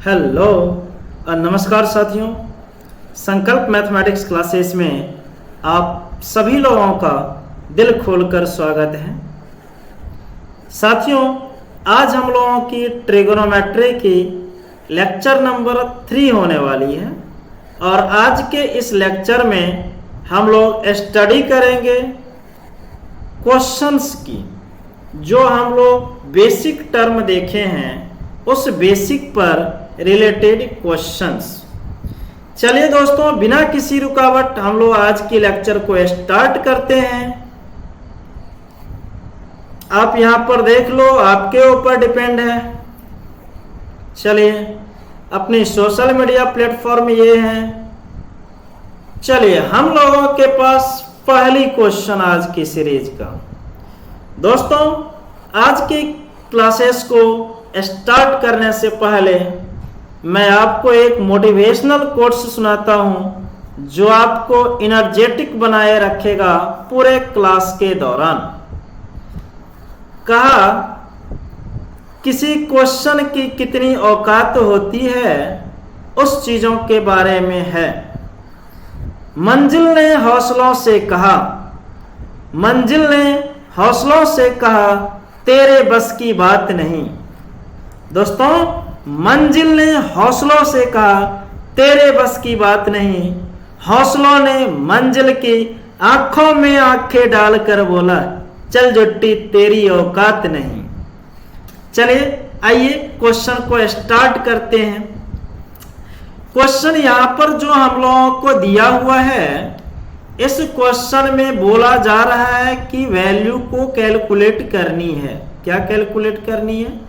Hello और नमस्कार साथियों। संकल्प मैथमेटिक्स क्लासेस में आप सभी लोगों का दिल खोलकर स्वागत है। साथियों, आज हम लोगों की ट्रिगोनोमेट्री की लेक्चर नंबर 3 होने वाली है और आज के इस लेक्चर में हम लोग स्टडी करेंगे क्वेश्चंस की। जो हम लोग बेसिक टर्म देखे हैं उस बेसिक पर रिलेटेड क्वेश्चंस। चलिए दोस्तों, बिना किसी रुकावट हम लोग आज की लेक्चर को स्टार्ट करते हैं। आप यहां पर देख लो, आपके ऊपर डिपेंड है। चलिए, अपनी सोशल मीडिया प्लेटफॉर्म ये है। चलिए, हम लोगों के पास पहली क्वेश्चन आज की सीरीज का। दोस्तों, आज की क्लासेस को स्टार्ट करने से पहले मैं आपको एक मोटिवेशनल कोट्स सुनाता हूं जो आपको एनर्जेटिक बनाए रखेगा पूरे क्लास के दौरान। कहा, किसी क्वेश्चन की कितनी औकात होती है उस चीजों के बारे में है। मंजिल ने हौसलों से कहा, मंजिल ने हौसलों से कहा, तेरे बस की बात नहीं। दोस्तों, मंजिल ने हौसलों से कहा, तेरे बस की बात नहीं। हौसलों ने मंजिल की आंखों में आंखें डालकर बोला, चल जुट्टी तेरी औकात नहीं। चलिए, आइए क्वेश्चन को स्टार्ट करते हैं। क्वेश्चन यहां पर जो हम लोगों को दिया हुआ है, इस क्वेश्चन में बोला जा रहा है कि वैल्यू को कैलकुलेट करनी है। क्या कैलकुलेट करनी है?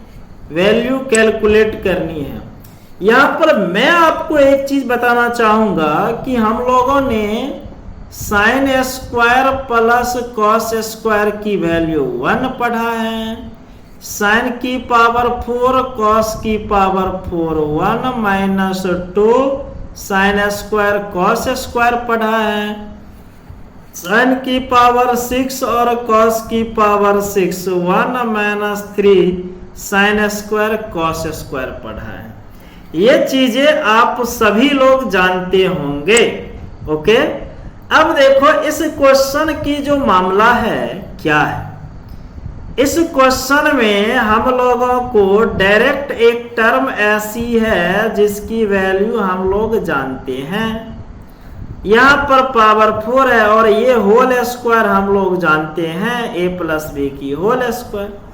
वैल्यू कैलकुलेट करनी है। यहां पर मैं आपको एक चीज बताना चाहूंगा कि हम लोगों ने sign square plus cos square की वैल्यू 1 पढ़ा है। साइन की पावर 4 कॉस की power 4 1 minus 2 sine square cos square पढ़ा है। साइन की पावर 6 और कॉस की power 6 1 minus 3 sine square cos square पढ़ा है। ये चीजें आप सभी लोग जानते होंगे। ओके, अब देखो इस क्वेश्चन की जो मामला है क्या है। इस क्वेश्चन में हम लोगों को डायरेक्ट एक टर्म ऐसी है जिसकी वैल्यू हम लोग जानते हैं। यहां पर पावर 4 है और ये होल स्क्वायर हम लोग जानते हैं, a प्लस बी की होल स्क्वायर।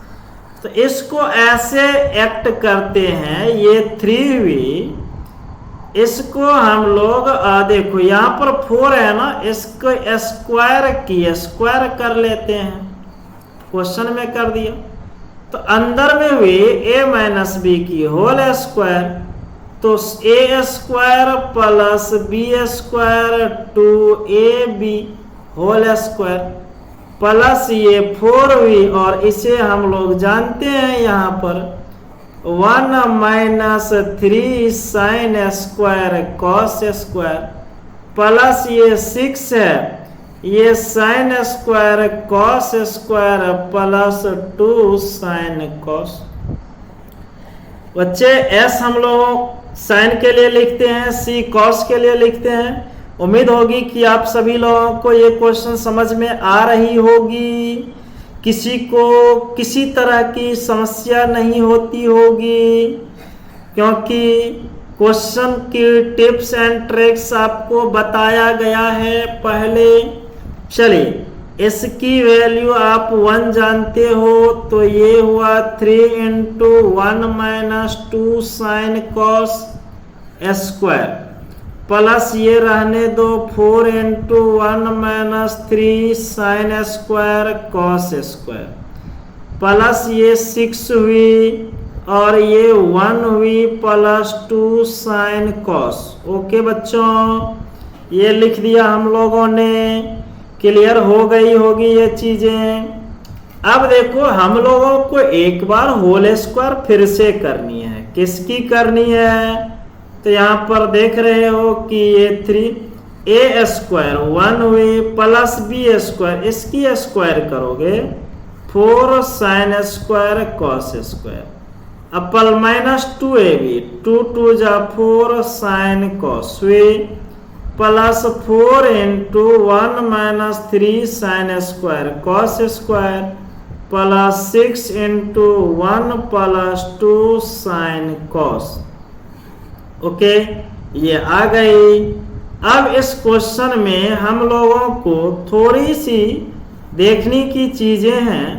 तो इसको ऐसे एक्ट करते हैं, ये 3v, इसको हम लोग देखो यहां पर 4 है ना, इसको स्क्वायर की स्क्वायर कर लेते हैं। क्वेश्चन में कर दिया तो अंदर में हुई a माइनस बी की होल स्क्वायर, तो a square plus b square 2ab whole square plus ये 4v, और इसे हम लोग जानते हैं यहाँ पर 1 minus 3 sine square cos square plus ये 6 है, ये sign square cos square plus 2 sine cos. बच्चे s हम लोग साइन के लिए लिखते हैं, c कॉस के लिए लिखते हैं। उम्मीद होगी कि आप सभी लोगों को ये क्वेश्चन समझ में आ रही होगी, किसी को किसी तरह की समस्या नहीं होती होगी, क्योंकि क्वेश्चन की टिप्स एंड ट्रिक्स आपको बताया गया है पहले। चलिए, इसकी वैल्यू आप 1 जानते हो, तो ये हुआ 3 into 1 minus 2 sine cos square plus ये रहने दो 4 into 1 minus 3 sine square cos square plus ये 6 हुई और ये 1 हुई प्लस 2 साइन कॉस। ओके बच्चों, ये लिख दिया हम लोगों ने। क्लियर हो गई होगी ये चीजें। अब देखो, हम लोगों को एक बार होल स्क्वायर फिर से करनी है। किसकी करनी है? तो यहां पर देख रहे हो कि ये 3a स्क्वायर 1 हुई प्लस बी स्क्वायर, इसकी स्क्वायर करोगे 4 sign square cos square upper minus 2ab, 2 2 जा 4 sine cos v plus 4 into 1 minus 3 sine square cos square plus 6 into 1 plus 2 sine cos. Okay, ये आ गई। अब इस क्वेश्चन में हम लोगों को थोड़ी सी देखने की चीजें हैं।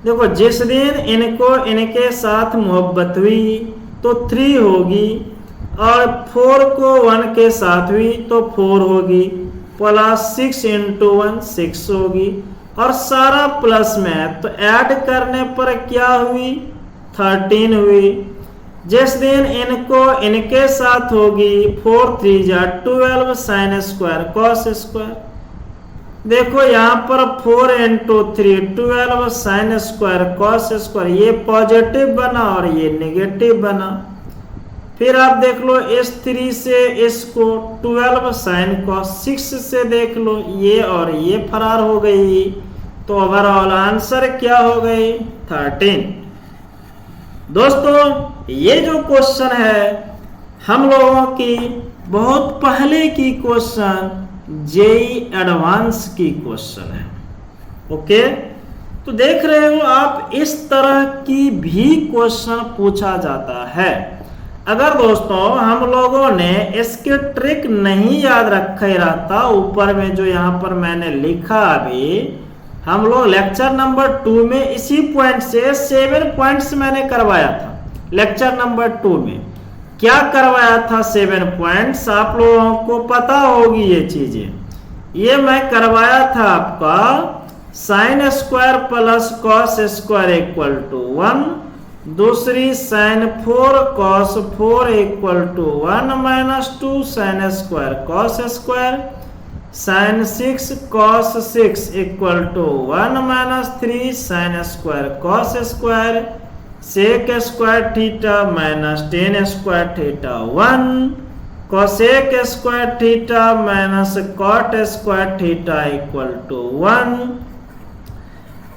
देखो, जिस दिन इनको इनके साथ मोहब्बत हुई तो 3 होगी, और 4 को 1 के साथ हुई तो 4 होगी, प्लस 6 इंटू 1 6 होगी, और सारा प्लस में तो ऐड करने पर क्या हुई 13 हुई। जिस दिन इनको इनके साथ होगी 4 3 जा 12 साइन स्क्वायर कॉस स्क्वायर। देखो यहाँ पर 4 into 3 12 sign square cos square, ये पॉजिटिव बना और ये नेगेटिव बना। फिर आप देख लो इस 3 से इसको 12 साइन कॉस, 6 से देख लो ये और ये फरार हो गई, तो ओवरऑल आंसर क्या हो गई 13। दोस्तों, ये जो क्वेश्चन है हम लोगों की बहुत पहले की क्वेश्चन जेईई एडवांस की क्वेश्चन है। ओके, तो देख रहे हो आप, इस तरह की भी क्वेश्चन पूछा जाता है। अगर दोस्तों हम लोगों ने इसके ट्रिक नहीं याद रखा ही रहता, ऊपर में जो यहाँ पर मैंने लिखा अभी, हम लोग लेक्चर नंबर 2 में इसी पॉइंट से 7 पॉइंट्स मैंने करवाया था। लेक्चर नंबर 2 में क्या करवाया था 7 पॉइंट्स, आप लोगों को पता होगी ये चीजें। ये मैं करवाया था आपका sine square plus cos square equal to 1, दूसरी sine 4 cos 4 equal to 1 minus 2 sine square cos square, sine 6 cos 6 equal to 1 minus 3 sine square cos square, sec square theta minus tan square theta 1, cosec square theta minus cot square theta equal to 1,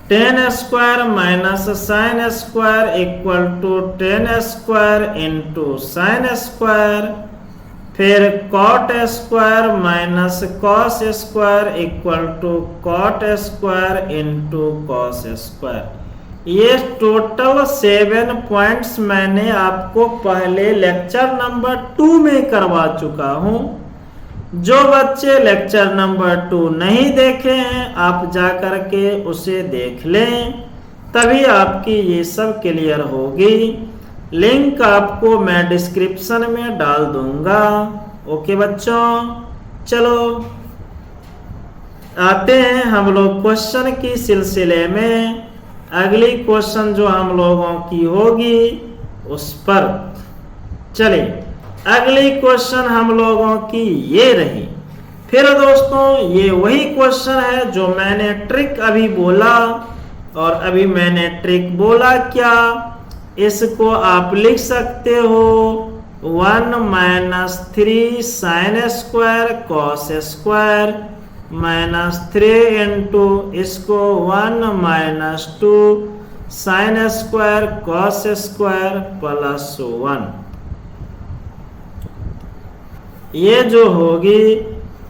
tan square minus sine square equal to tan square into sine square, फिर cot square minus cos square equal to cot square into cos square. ये total 7 points मैंने आपको पहले lecture number 2 में करवा चुका हूं। जो बच्चे लेक्चर नंबर 2 नहीं देखे हैं आप जा करके उसे देख लें, तभी आपकी ये सब क्लियर होगी। लिंक आपको मैं डिस्क्रिप्शन में डाल दूंगा। ओके बच्चों, चलो आते हैं हम लोग क्वेश्चन की सिलसिले में। अगली क्वेश्चन जो हम लोगों की होगी उस पर चलिए। अगली क्वेश्चन हम लोगों की ये रही। फिर दोस्तों ये वही क्वेश्चन है जो मैंने ट्रिक अभी बोला, और अभी मैंने ट्रिक बोला क्या, इसको आप लिख सकते हो 1 minus 3 sine square cos square minus 3 into इसको 1 minus 2 sine square cos square plus 1। ये जो होगी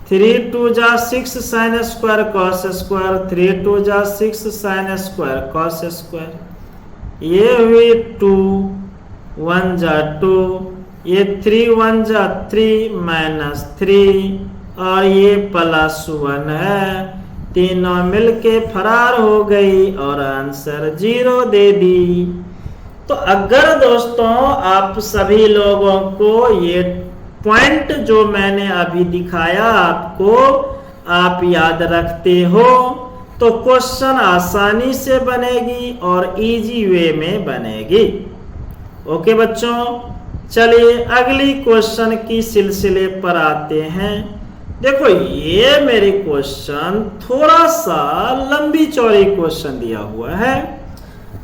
3 2 जा 6 साइन स्क्वायर कॉस स्क्वायर, 3 2 जा 6 साइन स्क्वायर कॉस स्क्वायर, ये हुई 2 1 जा 2, ये 3 1 जा 3 माइनस 3, और ये प्लस 1 है, तीनों मिलके फरार हो गई और आंसर 0 दे दी। तो अगर दोस्तों आप सभी लोगों को ये पॉइंट जो मैंने अभी दिखाया आपको आप याद रखते हो तो क्वेश्चन आसानी से बनेगी और इजी वे में बनेगी। ओके बच्चों, चलिए अगली क्वेश्चन की सिलसिले पर आते हैं। देखो ये मेरे क्वेश्चन थोड़ा सा लंबी चौड़ी क्वेश्चन दिया हुआ है,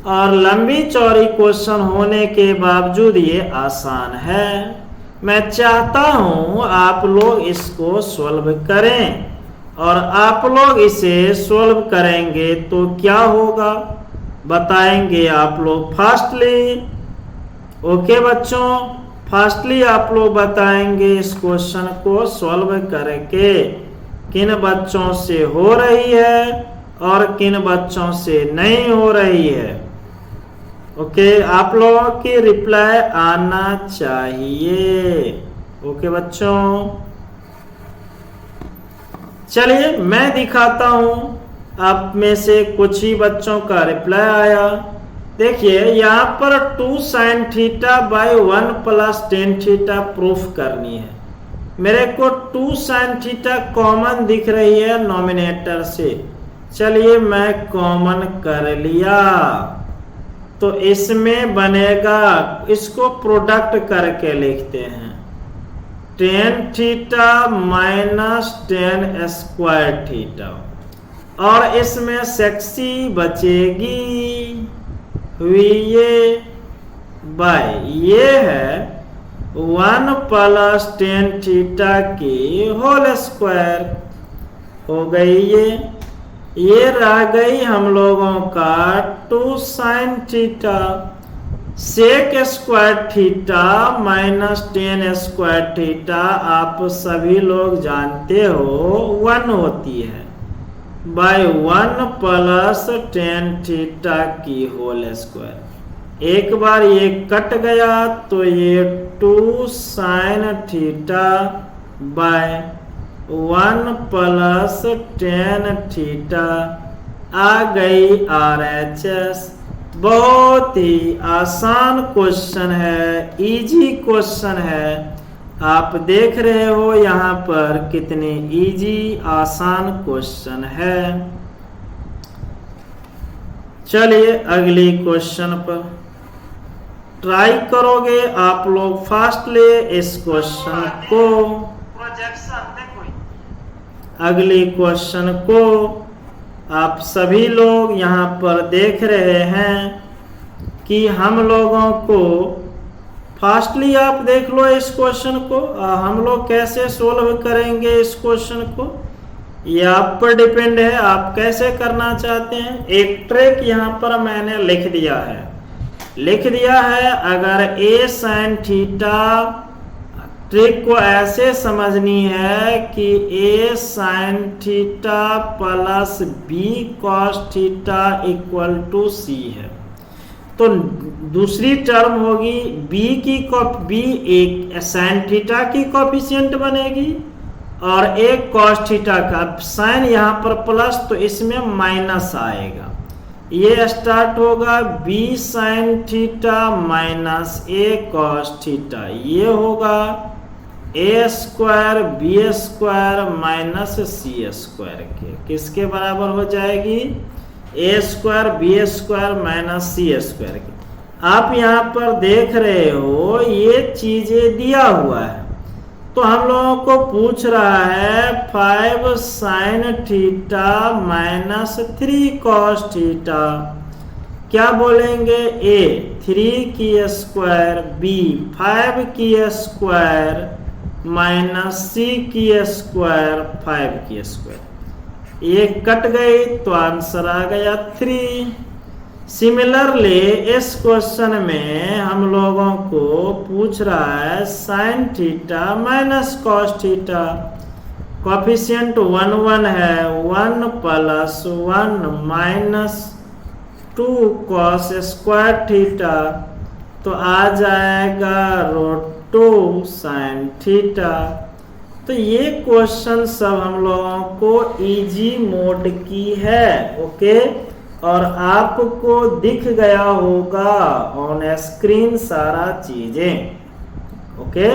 और लंबी चौड़ी क्वेश्चन होने के बावजूद ये आसान है। मैं चाहता हूं आप लोग इसको सॉल्व करें, और आप लोग इसे सॉल्व करेंगे तो क्या होगा बताएंगे आप लोग फास्टली। ओके बच्चों, फर्स्टली आप लोग बताएंगे इस क्वेश्चन को सॉल्व करके किन बच्चों से हो रही है और किन बच्चों से नहीं हो रही है। ओके, आप लोगों की रिप्लाई आना चाहिए। ओके बच्चों, चलिए मैं दिखाता हूं आप में से कुछ ही बच्चों का रिप्लाई आया। देखिए यहाँ पर 2 sin theta by 1 plus tan theta proof करनी है। मेरे को 2 sin थीटा कॉमन दिख रही है नॉमिनेटर से, चलिए मैं कॉमन कर लिया। तो इसमें बनेगा, इसको प्रोडक्ट करके लिखते हैं, tan theta minus tan square theta, और इसमें सेक्सी बचेगी ये बाय ये है 1 प्लस टेन थीटा की होल स्क्वायर हो गई। ये रह गई हम लोगों का 2 sin theta, sec square theta minus tan square theta आप सभी लोग जानते हो 1 होती है, बाय 1 प्लस टेन थीटा की होल स्क्वायर। एक बार ये कट गया तो ये 2 sin theta by 1 plus tan theta आ गई RHS। बहुत ही आसान क्वेश्चन है, इजी क्वेश्चन है। आप देख रहे हो यहाँ पर कितनी इजी आसान क्वेश्चन है। चलिए अगली क्वेश्चन पर ट्राई करोगे आप लोग फास्टली इस क्वेश्चन को। अगली क्वेश्चन को आप सभी लोग यहाँ पर देख रहे हैं कि हम लोगों को फास्टली आप देख लो इस क्वेश्चन को। हम लोग कैसे सोल्व करेंगे इस क्वेश्चन को, ये आप पर डिपेंड है, आप कैसे करना चाहते हैं। एक ट्रिक यहाँ पर मैंने लिख दिया है। अगर a sin थीटा, ट्रिक को ऐसे समझनी है कि a sin theta plus b cos theta equal to c है। तो दूसरी टर्म होगी b एक sin थीटा की कोफिशिएंट बनेगी और एक cos थीटा का। sin यहाँ पर प्लस तो इसमें माइनस आएगा। ये स्टार्ट होगा b sin theta minus a cos theta, ये होगा a square b square minus c square के किसके बराबर हो जाएगी, a square b square minus c square की। आप यहाँ पर देख रहे हो ये चीजें दिया हुआ है, तो हम लोगों को पूछ रहा है 5 sin theta minus 3 cos theta. क्या बोलेंगे, a 3 की स्क्वायर, b 5 की स्क्वायर माइनस c की स्क्वायर 5 की स्क्वायर। ये कट गई तो आंसर आ गया 3। सिमिलरली इस क्वेश्चन में हम लोगों को पूछ रहा है sin theta minus cos theta, coefficient 1 1 है, 1 plus 1 minus 2 cos square theta, तो आ जाएगा √2 sin थीटा। तो ये क्वेश्चन सब हम लोगों को इजी मोड की है। ओके, और आपको दिख गया होगा ऑन स्क्रीन सारा चीजें। ओके,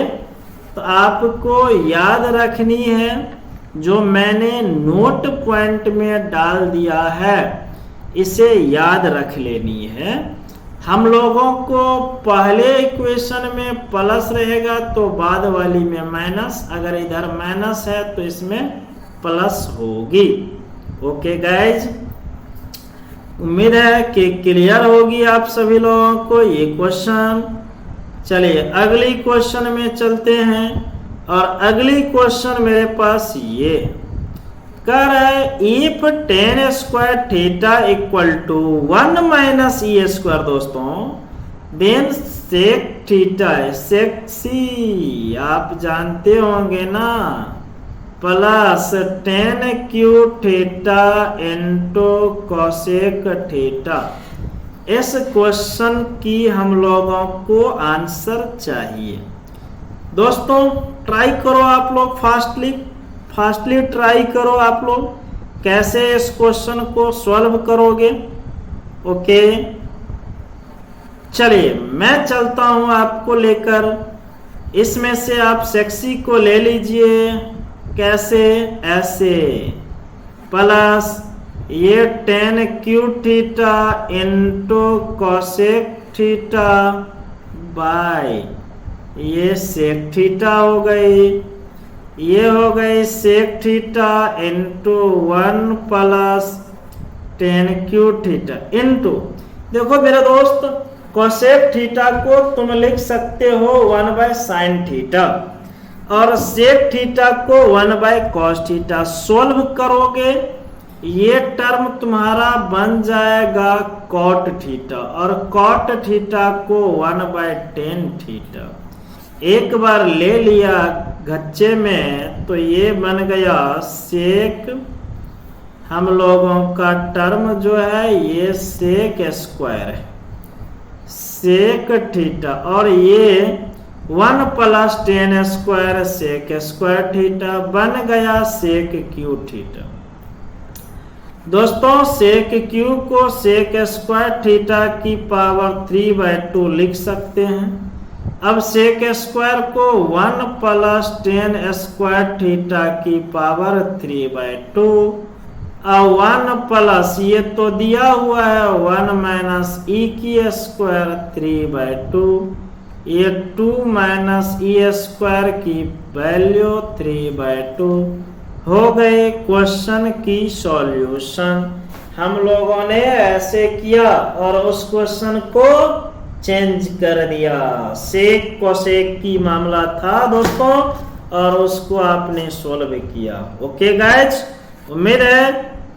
तो आपको याद रखनी है जो मैंने नोट पॉइंट में डाल दिया है, इसे याद रख लेनी है। हम लोगों को पहले इक्वेशन में प्लस रहेगा तो बाद वाली में माइनस, अगर इधर माइनस है तो इसमें प्लस होगी। ओके गाइज, उम्मीद है कि क्लियर होगी आप सभी लोगों को ये क्वेश्चन। चलिए अगली क्वेश्चन में चलते हैं, और अगली क्वेश्चन मेरे पास ये कह रहा है if tan square theta equal to 1 माइनस e स्क्वायर दोस्तों, देन सेक थीटा है, सेक्सी आप जानते होंगे ना, plus tan cube theta into cosec theta. इस क्वेश्चन की हम लोगों को आंसर चाहिए। दोस्तों ट्राई करो आप लोग, फास्टली ट्राई करो आप लोग, कैसे इस क्वेश्चन को सॉल्व करोगे। ओके चलिए मैं चलता हूं आपको लेकर, इसमें से आप सेक्सी को ले लीजिए। कैसे, ऐसे, प्लस ये tan cube theta into cosec theta by ये सेक थीटा हो गई, ये हो गई sec theta into 1 plus tan cube theta into, देखो मेरे दोस्त कोसेक थीटा को तुम लिख सकते हो 1 बाय साइन थीटा और सेक थीटा को 1 बाय कॉस थीटा। सोल्व करोगे ये टर्म तुम्हारा बन जाएगा कॉट थीटा और कॉट थीटा को 1 बाय टेन थीटा। एक बार ले लिया गच्चे में तो ये बन गया सेक, हम लोगों का टर्म जो है ये सेक स्क्वायर है, सेक थीटा, और ये 1 plus tan square sec square theta बन गया सेक क्यू थीटा। दोस्तों सेक क्यू को सेक स्क्वायर थीटा की पावर 3/2 लिख सकते हैं। अब सेक स्क्वायर को 1 प्लस टेन स्क्वायर थीटा की पावर 3/2 और 1 प्लस ये तो दिया हुआ है 1 माइनस ई की स्क्वायर 3/2, ये 2 माइनस ई स्क्वायर की वैल्यू 3/2 हो गए क्वेश्चन की सॉल्यूशन। हम लोगों ने ऐसे किया और उस क्वेश्चन को चेंज कर दिया। सेक कोसेक की मामला था दोस्तों और उसको आपने सोल्व किया। ओके गाइज, उम्मीद है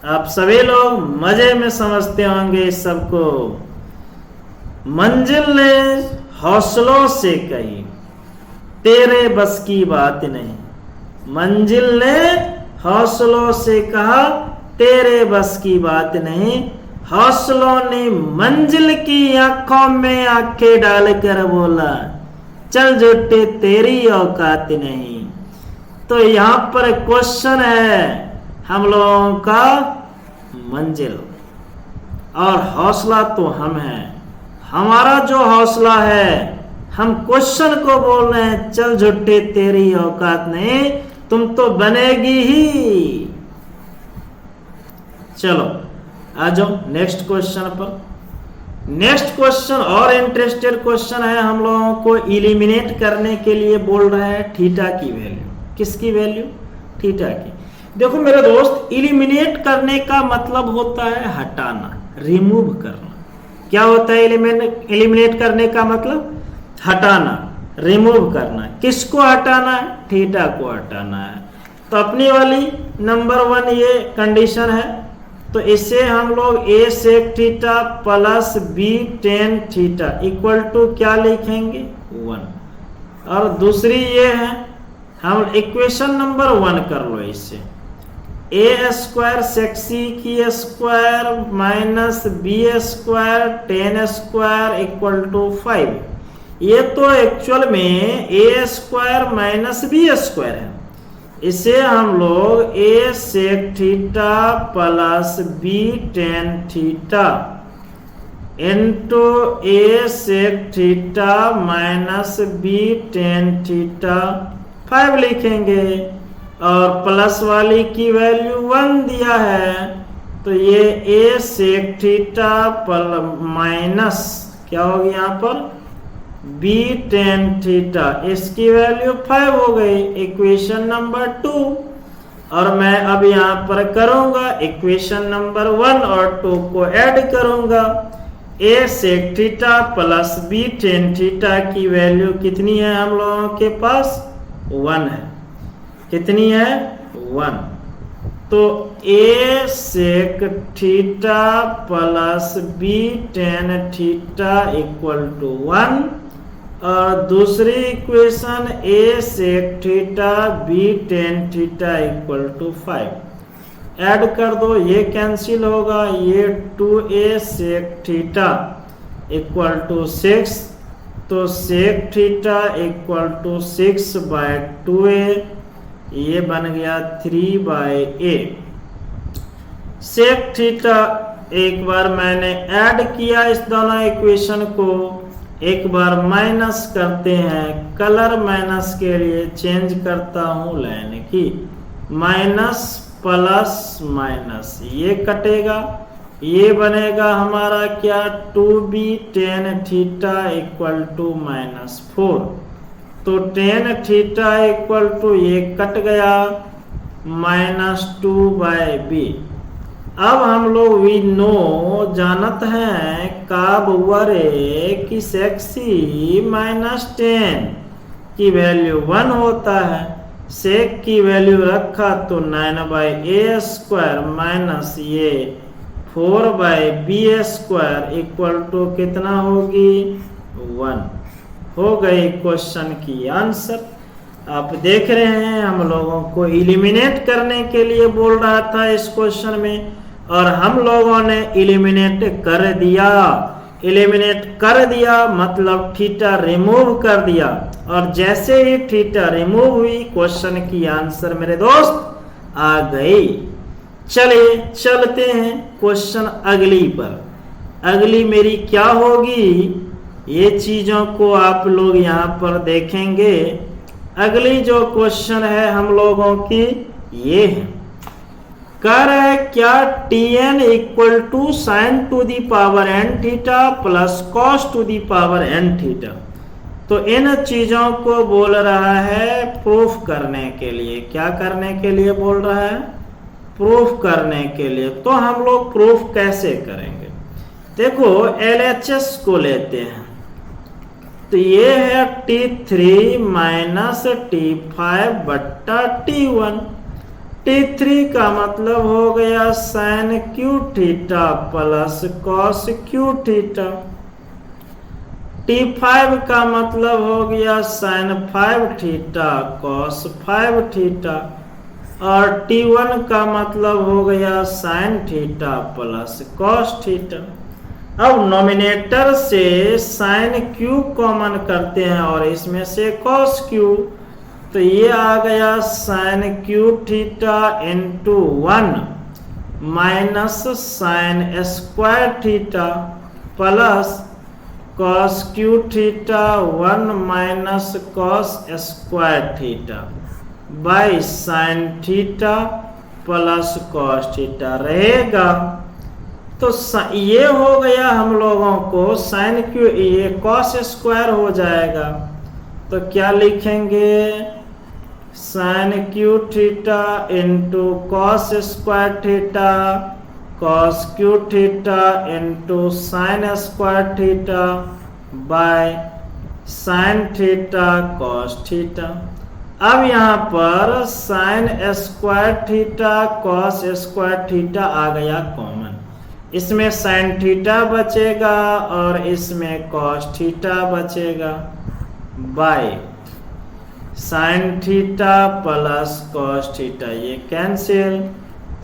आप सभी लोग मजे में समझते होंगे इस सबको। मंजिल ने हौसलों से कही तेरे बस की बात नहीं, मंजिल ने हौसलों से कहा तेरे बस की बात नहीं, हौसलों ने मंजिल की आंखों में आंखें डालकर बोला चल झूठे तेरी औकात नहीं। तो यहां पर क्वेश्चन है हम लोगों का मंजिल और हौसला तो हम हैं। हमारा जो हौसला है, हम क्वेश्चन को बोल रहे हैं चल झूठे तेरी औकात नहीं, तुम तो बनेगी ही। चलो आ जाओ नेक्स्ट क्वेश्चन पर। नेक्स्ट क्वेश्चन और इंटरेस्टेड क्वेश्चन है, हम लोगों को इलिमिनेट करने के लिए बोल रहा है थीटा की वैल्यू। किसकी वैल्यू? थीटा की। देखो मेरे दोस्त, इलिमिनेट करने का मतलब होता है हटाना, रिमूव करना। क्या होता है इलिमिनेट करने का मतलब? हटाना, रिमूव करना। किसको हटाना है? थीटा को हटाना है। तो अपनी वाली नंबर 1 ये कंडीशन है, तो इसे हम लोग a sec theta plus b tan theta equal to क्या लिखेंगे? 1। और दूसरी ये है, हम इक्वेशन नंबर 1 कर लो इससे, a स्क्वायर सेक c की square minus b square tan square equal to 5। ये तो एक्चुअल में a square minus b square है। इसे हम लोग a sec theta plus b tan theta into a sec theta minus b tan theta 5 लिखेंगे और प्लस वाली की वैल्यू 1 दिया है, तो ये a सेक थीटा माइनस क्या होगी यहाँ पर b टेन थीटा, इसकी वैल्यू 5 हो गई, इक्वेशन नंबर 2। और मैं अब यहाँ पर करूंगा इक्वेशन नंबर 1 और 2 को ऐड करूंगा। a sec theta plus b tan theta की वैल्यू कितनी है हम लोगों के पास? 1 है। कितनी है? 1। तो a sec theta plus b tan theta equal to 1 और दूसरी equation a sec theta b tan theta equal to 5 add कर दो, ये कैंसिल होगा, ये 2a sec theta equal to 6, तो sec theta equal to 6/2a, ये बन गया 3/a। sec थीटा एक बार मैंने ऐड किया इस दोनों इक्वेशन को, एक बार माइनस करते हैं, कलर माइनस के लिए चेंज करता हूं लाइन की, माइनस प्लस माइनस, ये कटेगा, ये बनेगा हमारा क्या 2b tan theta equal to -4, तो tan थीटा इक्वल टू ये कट गया -2/b। अब हम लोग वी नो जानत हैं का बउआ रे कि सेक्सी -10 की वैल्यू 1 होता है, सेक की वैल्यू रखा तो 9/a² माइनस ये 4/b² इक्वल टू कितना होगी 1। हो गई क्वेश्चन की आंसर। आप देख रहे हैं हम लोगों को इलिमिनेट करने के लिए बोल रहा था इस क्वेश्चन में, और हम लोगों ने इलिमिनेट कर दिया। इलिमिनेट कर दिया मतलब थीटा रिमूव कर दिया, और जैसे ही थीटा रिमूव हुई क्वेश्चन की आंसर मेरे दोस्त आ गई। चलिए चलते हैं क्वेश्चन अगली पर। अगली मेरी क्या होगी ये चीजों को आप लोग यहाँ पर देखेंगे। अगली जो क्वेश्चन है हम लोगों की ये है, कह रहा है क्या tn equal to sine to the power n theta plus cos to the power n theta. तो इन चीजों को बोल रहा है प्रूफ करने के लिए। क्या करने के लिए बोल रहा है? प्रूफ करने के लिए। तो हम लोग प्रूफ कैसे करेंगे? देखो LHS को लेते हैं, तो ये है T3 माइनस T5 बट्टा T1। T3 का मतलब हो गया sine cube theta plus cos cube theta. T5 का मतलब हो गया साइन 5 थीटा कॉस 5 थीटा, और T1 का मतलब हो गया sign theta plus cos theta. अब नॉमिनेटर से साइन क्यू कॉमन करते हैं और इसमें से कॉस क्यू, तो ये आ गया sine cube theta into 1 minus sine square theta plus cos cube theta 1 minus cos square theta by sine theta plus cos theta रहेगा। तो ये हो गया हम लोगों को साइन क्यू, ये कॉस स्क्वायर हो जाएगा, तो क्या लिखेंगे sine cube theta into cos square theta cos cube theta into sine square theta by sine theta cos theta. अब यहाँ पर sine square theta cos square theta आ गया कॉमन, इसमें साइन थीटा बचेगा और इसमें कॉस थीटा बचेगा by sine theta plus cos theta, ये कैंसिल,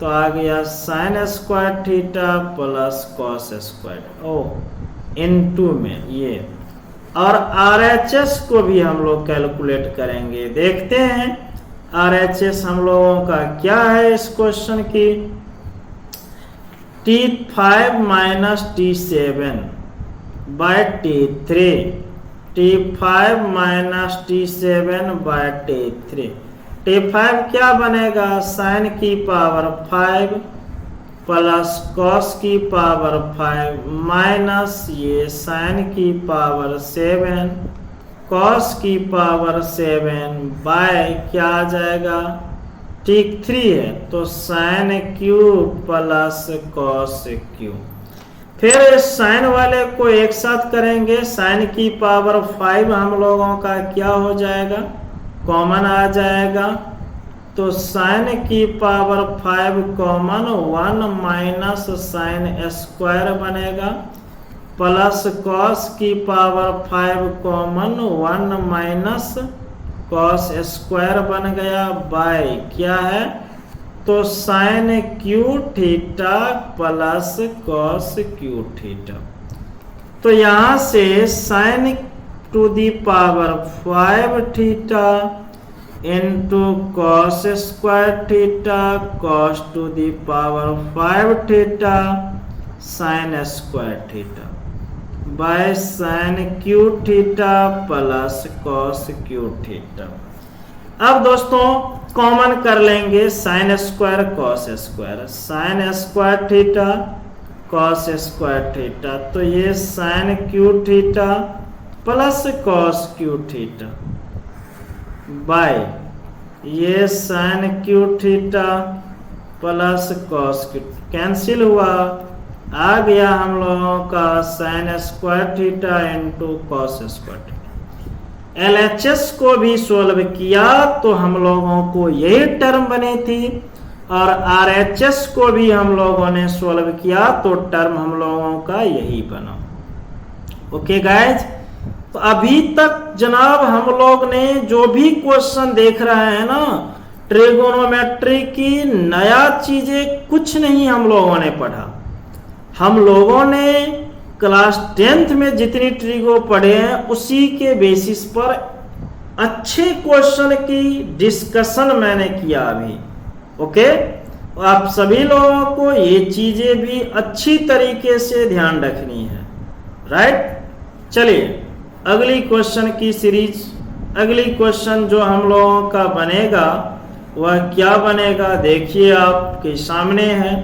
तो आ गया sine square theta plus cos square O into में ये। और RHS को भी हम लोग कैलकुलेट करेंगे। देखते हैं RHS हम लोगों का क्या है इस क्वेश्चन की। T5 minus T7 bye T3, T5 minus T7 bye T3। T5 क्या बनेगा साइन की पावर 5 प्लस कॉस की पावर 5 माइनस ये साइन की पावर 7 कॉस की पावर 7 बाय क्या आ जाएगा ठीक 3 है, तो sine cube plus cos cube. फिर इस साइन वाले को एक साथ करेंगे, साइन की पावर 5 हम लोगों का क्या हो जाएगा कॉमन आ जाएगा, तो साइन की power 5 common 1 minus sine square बनेगा प्लस कॉस की power 5 common 1 minus cos square बन गया बाय क्या है, तो sine cube theta plus cos cube theta. तो यहां से sine to the power 5 theta into cos square theta cos to the power 5 theta sine square theta by sine cube theta plus cos cube theta. अब दोस्तों common कर लेंगे sign square cos square, sine square theta cos square theta, तो ये sine cube theta plus cos cube theta by ये sine cube theta plus cos cube, cancel हुआ, आ गया हम लोगों का sine square theta into cos square theta. LHS को भी सोल्व किया तो हम लोगों को यही टर्म बनी थी, और RHS को भी हम लोगों ने सोल्व किया तो टर्म हम लोगों का यही बना। ओके गाइज, तो अभी तक जनाब हम लोग ने जो भी क्वेश्चन देख रहे हैं ना ट्रिगोनोमेट्री की, नया चीजें कुछ नहीं हम लोगों ने पढ़ा। हम लोगों ने क्लास 10th में जितनी ट्रिगो पढ़े हैं उसी के बेसिस पर अच्छे क्वेश्चन की डिस्कशन मैंने किया अभी। ओके, आप सभी लोगों को ये चीजें भी अच्छी तरीके से ध्यान रखनी है, राइट। चलिए अगली क्वेश्चन की सीरीज, अगली क्वेश्चन जो हम लोगों का बनेगा वह क्या बनेगा, देखिए आपके सामने है।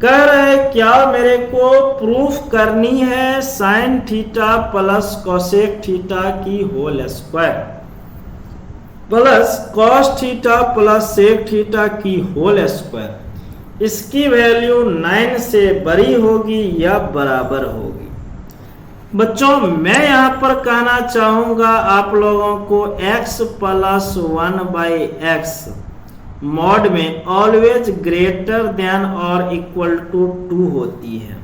कह रहे क्या मेरे को प्रूफ करनी है sine theta plus cosec theta की whole square plus cos theta plus sec theta की होल स्क्वायर, इसकी वैल्यू 9 से बड़ी होगी या बराबर होगी। बच्चों मैं यहां पर कहना चाहूंगा आप लोगों को x plus 1 by x mod में ऑलवेज ग्रेटर देन और इक्वल टू 2 होती है,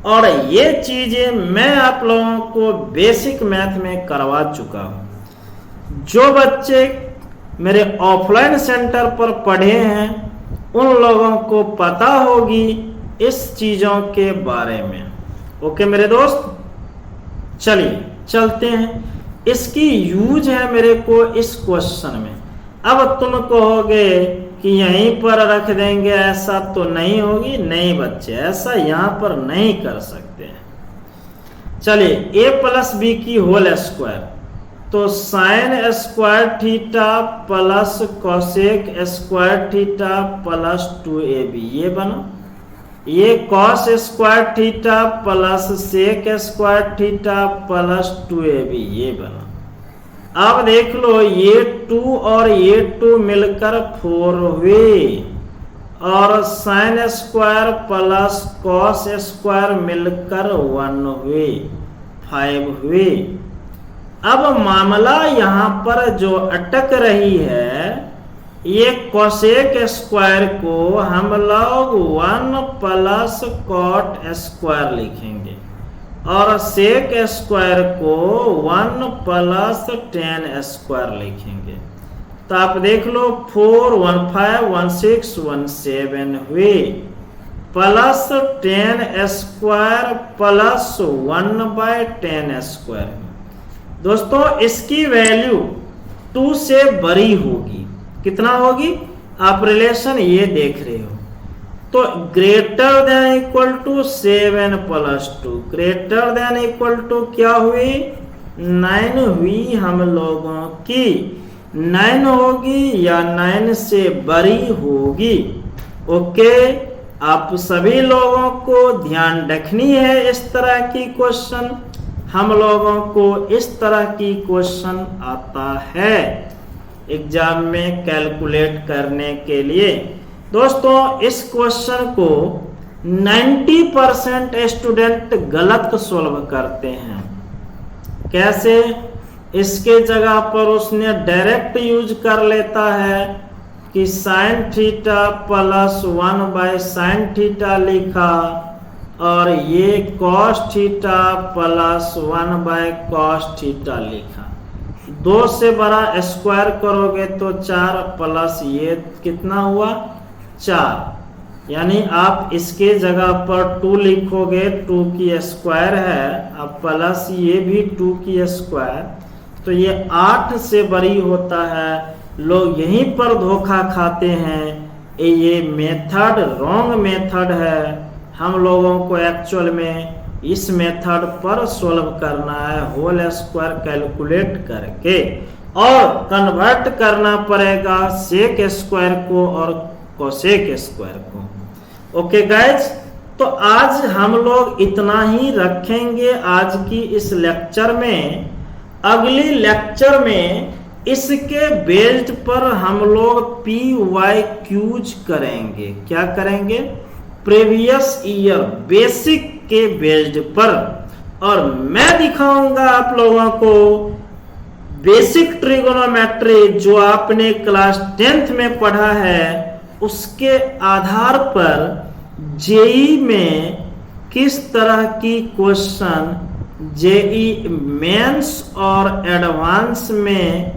और ये चीजें मैं आप लोगों को बेसिक मैथ में करवा चुका हूं। जो बच्चे मेरे ऑफलाइन सेंटर पर पढ़े हैं उन लोगों को पता होगी इस चीजों के बारे में। ओके मेरे दोस्त, चलिए चलते हैं। इसकी यूज है मेरे को इस क्वेश्चन में। अब तुम कहोगे कि यहीं पर रख देंगे, ऐसा तो नहीं होगी। नहीं बच्चे, ऐसा यहां पर नहीं कर सकते हैं। चलिए a प्लस बी की होल स्क्वायर, तो sine square theta plus cosec square theta plus 2ab ये बना। ये cos square theta plus sec square theta plus 2ab ये बना। अब देख लो ये 2 और ये 2 मिलकर 4 हुए, और sign square plus cos square मिलकर 1 हुए, 5 हुए। अब मामला यहाँ पर जो अटक रही है, ये कोसेक स्क्वायर को हम लोग 1 प्लस कॉट स्क्वायर लिखेंगे, और सेक स्क्वायर को 1 प्लस टेन स्क्वायर लिखेंगे। तो आप देख लो 4 1 5 1 6 1 7 हुए, plus 10 square plus 1 by 10 square. दोस्तों इसकी वैल्यू 2 से बड़ी होगी। कितना होगी, आप रिलेशन ये देख रहे हो। तो greater than equal to 7 plus 2, greater than equal to क्या हुई, 9 हुई हम लोगों की। 9 होगी या 9 से बड़ी होगी। ओके, आप सभी लोगों को ध्यान रखनी है इस तरह की क्वेश्चन। हम लोगों को इस तरह की क्वेश्चन आता है एग्जाम में कैलकुलेट करने के लिए। दोस्तों इस क्वेश्चन को 90% स्टूडेंट गलत सोल्व करते हैं। कैसे, इसके जगह पर उसने डायरेक्ट यूज कर लेता है कि sign theta plus 1 bye sine theta लिखा, और ये cos theta plus 1/cos theta लिखा। 2 से बड़ा स्क्वायर करोगे तो 4 प्लस ये कितना हुआ 4, यानी आप इसके जगह पर 2 लिखोगे, 2 की स्क्वायर है, अब प्लस ये भी 2 की स्क्वायर, तो ये 8 से बड़ी होता है। लोग यहीं पर धोखा खाते हैं, ये मेथड रॉन्ग मेथड है। हम लोगों को एक्चुअल में इस मेथड पर सॉल्व करना है, होल स्क्वायर कैलकुलेट करके, और कन्वर्ट करना पड़ेगा सेक स्क्वायर को और कोसेक स्क्वायर को। ओके गाइज, तो आज हम लोग इतना ही रखेंगे आज की इस लेक्चर में। अगली लेक्चर में इसके बेस्ड पर हम लोग PYQs करेंगे। क्या करेंगे? प्रीवियस ईयर बेसिक के बेस्ड पर, और मैं दिखाऊंगा आप लोगों को बेसिक ट्रिगोनोमेट्री जो आपने क्लास 10th में पढ़ा है, उसके आधार पर जेई में किस तरह की क्वेश्चन, जेई मेंस और एडवांस में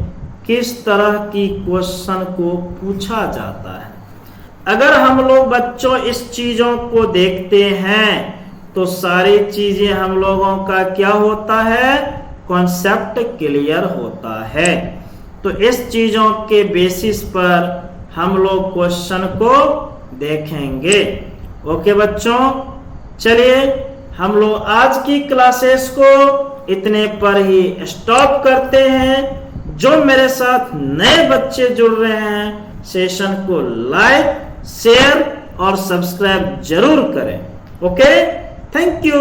किस तरह की क्वेश्चन को पूछा जाता है। अगर हम लोग बच्चों इस चीजों को देखते हैं तो सारी चीजें हम लोगों का क्या होता है, कॉन्सेप्ट क्लियर होता है। तो इस चीजों के बेसिस पर हम लोग क्वेश्चन को देखेंगे। ओके बच्चों, चलिए हम लोग आज की क्लासेस को इतने पर ही स्टॉप करते हैं। जो मेरे साथ नए बच्चे जुड़ रहे हैं, सेशन को लाइक, शेयर और सब्सक्राइब जरूर करें। Okay, thank you.